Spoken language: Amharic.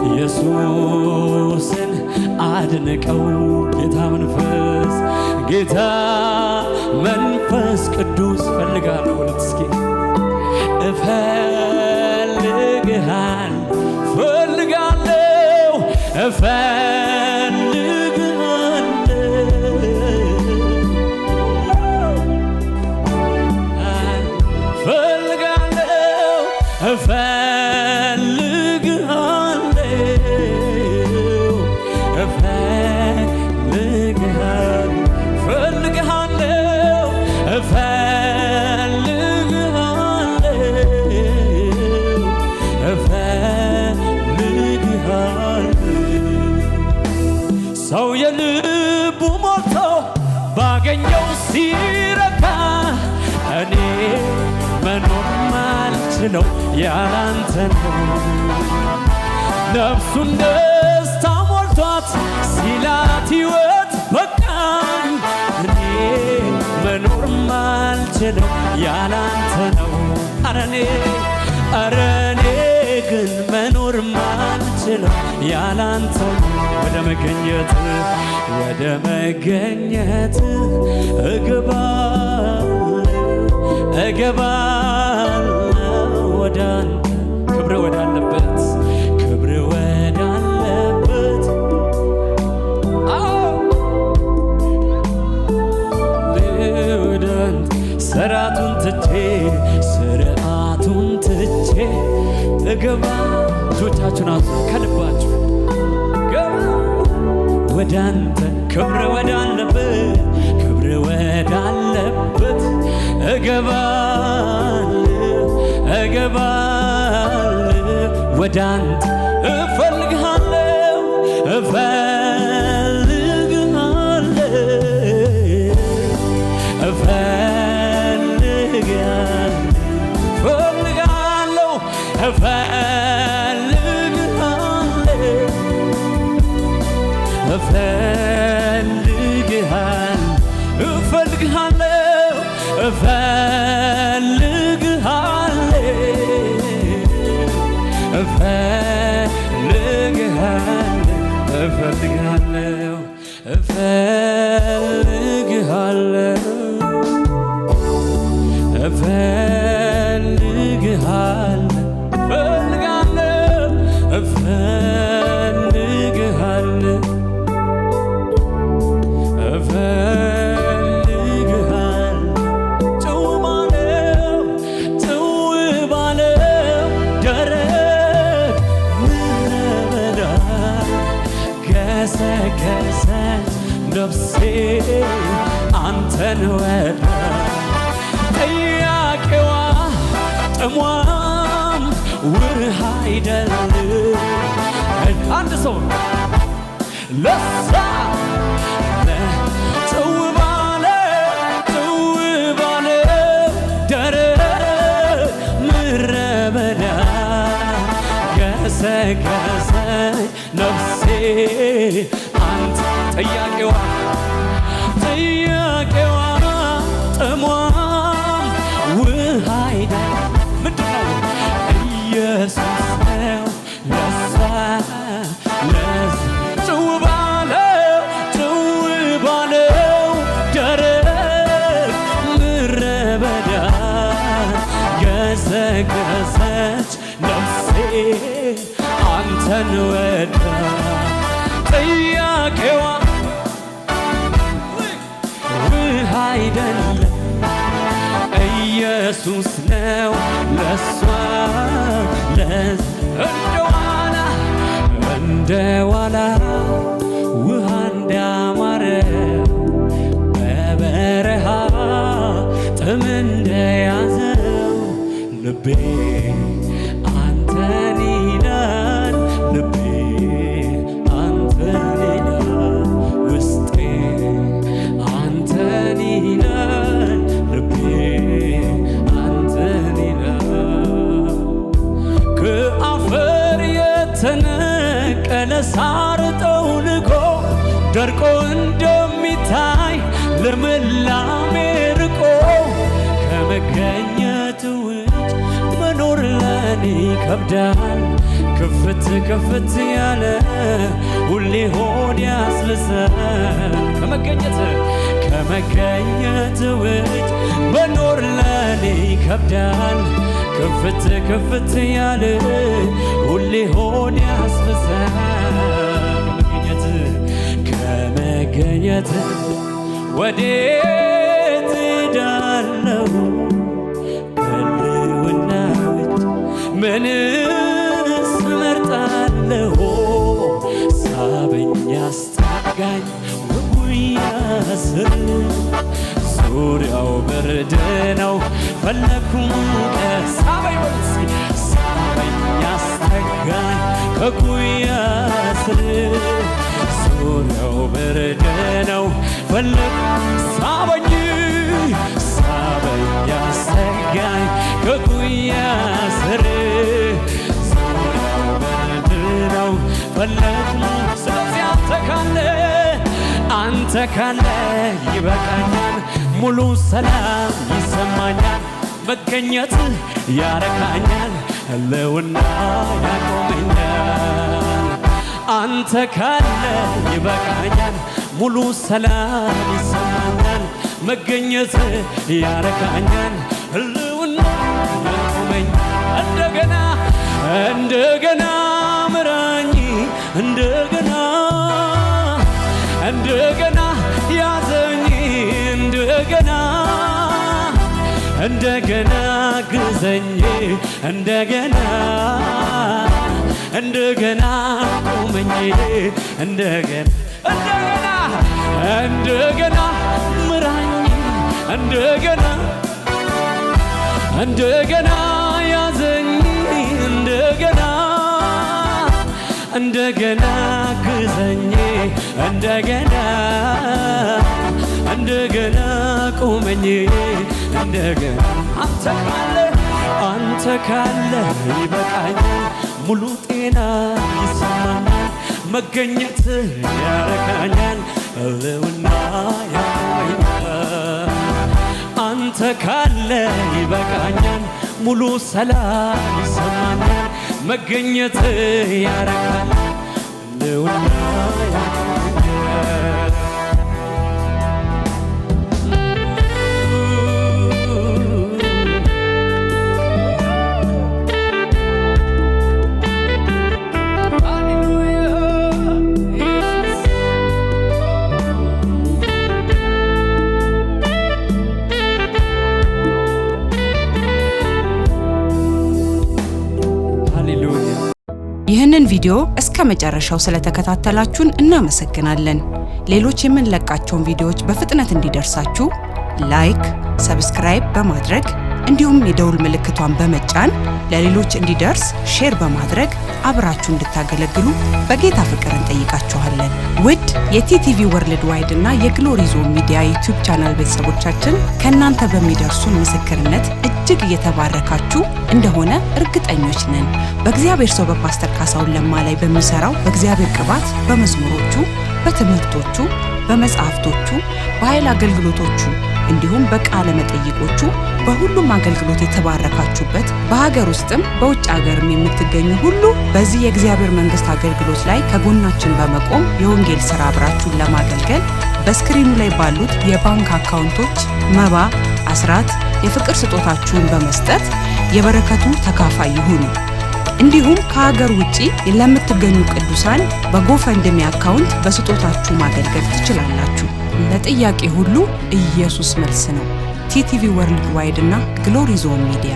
ኢየሱስን አድንቀው። ጌታ መንፈስ ቅዱስ ፈልጋለሁ በሉት እስኪ። ፈልጋለሁ ሰው የልቡ ሞልቶ ባገኘው ሲረካ እኔ መኖር ማልችለው ያላንተ ነው። ነፍሱን ደስታ ሞልቷት ሲላት ሕይወት በቃኝ እኔ መኖር ማልችለው ያላንተ ነው። ኧረ እኔ ግን መኖር ማልችለው ያላንተ ነው። ወደ መገኘት እገባለሁ ወደ አንተ ክብር ወዳለበት ስርዓቱን ትቼ እገባ። እጆቻችሁን አንሱ ከልባችሁ ወደ አንተ ክብር ወዳለበት እገባለሁ ወደ አንተ እፈልግሃለሁ ነፍሴ አንተን ወዳ ጥያቄዋ ጥሟም ውሃ አይደለም። አንድ ሰው ለሳ ጭው ባለ ደረቅ ምድረ በዳ ገሰገሰኝ ነፍሴ አንተ ጥያቄዋ ጥሟም ውሃ አይደለም። ምንድነው? ኢየሱስ ነው ለሷ ጭው ባለው ደረቅ ምድረ በዳ ገሰገሰች ነፍሴ አንተን ወዳ ጥያቄዋ ውሃ አይደለም ኢየሱስ ነው ለሷ እንደ ዋላ ውሃ እንዳማረ በበረሃ ጥም እንደያዘው ልቤ አንተን ይላል ውስጤ አንተን ይላል ልቤ አንተን ይላል። ከአፈር የተነቀለ ሳር ጠውልጎ ደርቆ እንደሚታይ ልምላሜ ርቆ ከመገኘት ውጭ መኖር ለኔ ይከብዳል። ክፍት ክፍት ያለ ሁሌ ሆድ ያስብሳል። ከመገኘት ውጭ መኖር ለኔ ይከብዳል። ክፍት ያለ ሁሌ ሆድ ያስብሳል። ከመገኘት ወዴት ሄዳለሁ? ከህልውና ውጭ ምንስ እመርጣለሁ? ሳበኝ አስጠጋኝ በጉያ ስር ዙሪያው ብርድ ነው ፈለግኩ ሙቀት። ሳበኝ አስጠጋኝ ከጉያ ስር ዙሪያው ብርድ ነው ፈለግኩ ሳበኝ አስጠጋኝ ከጉያ ስር ዙሪያው ብርድ ነው ፈለግኩ። ስለዚህ አንተ ካለ ይበቃኛል፣ ሙሉ ሰላም ይሰማኛል፣ መገኘት ያረካኛል፣ ህልውና ያቆመኛል። አንተ ካለ ይበቃኛል፣ ሙሉ ሰላም ይሰማኛል፣ መገኘት ያረካኛል፣ ህልውና ያቆመኛል። እንደገና ምራኝ፣ እንደገና ያዘኝ፣ እንደገና ግዘኝ፣ እንደገና ቁመኝ፣ እንደገና ምራኝ፣ እንደገና ያዘኝ፣ እንደገና ግዘኝ፣ እንደገና ቁመኝ፣ እንደገና አንተ ካለ ይበቃኛል፣ ሙሉ ጤና ይሰማኛል፣ መገኘት ያረካኛል፣ ህልውና ያቆመኛል። አንተ ካለ ይበቃኛል፣ ሙሉ ሰላም ይሰማኛል፣ መገኘት ያረካል፣ ህልውና ያቆመኛል። ይህንን ቪዲዮ እስከ መጨረሻው ስለተከታተላችሁን እናመሰግናለን። ሌሎች የምንለቃቸውን ቪዲዮዎች በፍጥነት እንዲደርሳችሁ ላይክ፣ ሰብስክራይብ በማድረግ እንዲሁም የደውል ምልክቷን በመጫን ለሌሎች እንዲደርስ ሼር በማድረግ አብራችሁ እንድታገለግሉ በጌታ ፍቅር እንጠይቃችኋለን። ውድ የቲቲቪ ወርልድ ዋይድ እና የግሎሪ ዞን ሚዲያ ዩቲዩብ ቻናል ቤተሰቦቻችን ከእናንተ በሚደርሱን ምስክርነት እጅግ እየተባረካችሁ እንደሆነ እርግጠኞች ነን። በእግዚአብሔር ሰው በፓስተር ካሳሁን ለማ ላይ በሚሰራው በእግዚአብሔር ቅባት በመዝሙሮቹ፣ በትምህርቶቹ፣ በመጽሐፍቶቹ፣ በኃይል አገልግሎቶቹ እንዲሁም በቃለ መጠይቆቹ በሁሉም አገልግሎት የተባረካችሁበት በሀገር ውስጥም በውጭ ሀገርም የምትገኙ ሁሉ በዚህ የእግዚአብሔር መንግስት አገልግሎት ላይ ከጎናችን በመቆም የወንጌል ሥራ አብራችሁን ለማገልገል በስክሪኑ ላይ ባሉት የባንክ አካውንቶች መባ፣ አስራት፣ የፍቅር ስጦታችሁን በመስጠት የበረከቱ ተካፋይ ይሁኑ። እንዲሁም ከሀገር ውጪ ለምትገኙ ቅዱሳን በጎፈንድሚ አካውንት በስጦታችሁ ማገልገል ትችላላችሁ። ለጥያቄ ሁሉ ኢየሱስ መልስ ነው። ቲቲቪ ወርልድ ዋይድ እና ግሎሪ ዞን ሚዲያ